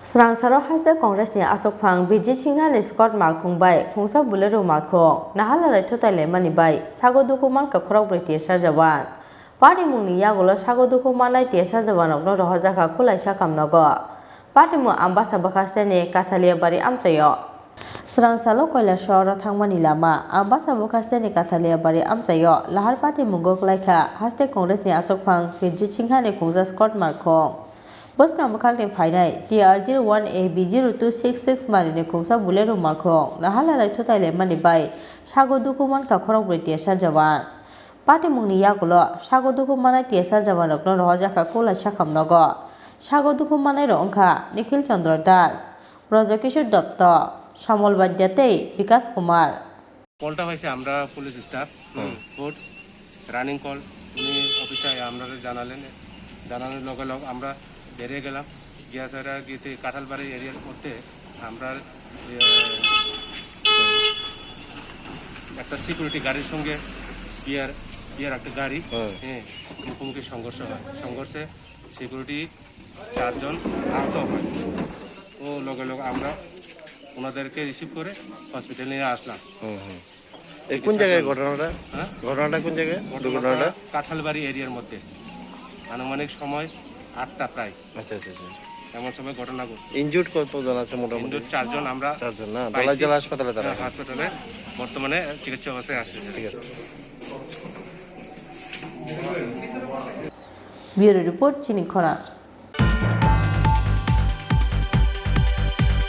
Srangsaro haste Congress ni Asok Phang Bijit Singha ni Scott Markhung bai Khungsa Bulero Markhung Nahala lai thotai le mani bai Sago duku man ka khorok bre tiesa jawan Party mungni yagolo sago duku manai tiesa jawan okno rohaja ka kulai sakam nogo Party mu ambasa bakaste ni Kathalia bari amchayo Srangsalo koila shora thangmani lama ambasa bakaste ni Kathalia bari amchayo Lahar Party mungo klaika haste Congress ni Asok Phang Bijit Singha ni Khungsa Scott Markhung Bosna Makakni Fainai, TR01A B0266 Marine Kungsa Bulero Markhung, Nahala lai thotai le mani bai, Sago dukuman ka khorok bre tiesa jawan. Party mungni yagulo, Sago dukumanai tiesa jawan okno rohaja ka kulai sakam nogo. Sago dukumanai ro ongkha Nikhil Chandra Das, Brajakishore Dotto, Shamol Badyate, Vikas Kumar. কলটা হয়েছে আমরা police staff court running call উনি অফিসে আমরা জানানোর লগে লগে আমরা বেরিয়ে গেলাম গিয়া তারা গিয়ে কাঁঠালবাড়ি এরিয়ার মধ্যে আমরা একটা সিকিউরিটি গাড়ির সঙ্গে বিয়ার একটা গাড়ি মুখোমুখি সংঘর্ষ হয় সংঘর্ষে সিকিউরিটি 4 জন আহত হয় ও লগে লগে আমরা ওনাদেরকে রিসিভ করে হসপিটালে নিয়ে আসলাম কোন জায়গায় ঘটনাটা কোন জায়গায় দুর্ঘটনাটা কাঁঠালবাড়ি এরিয়ার মধ্যে আনুমানিক সময় 8টা প্রায় আচ্ছা এমন সময় ঘটনা ঘটছে ইনজুর্ড কতজন আছে মোটামুটি 4 জন আমরা 4 জন না ধলাই জেলা হাসপাতালে তারা হাসপাতালে বর্তমানে চিকিৎসা অবস্থায় আছে ঠিক আছে Bureau Report Chini Khora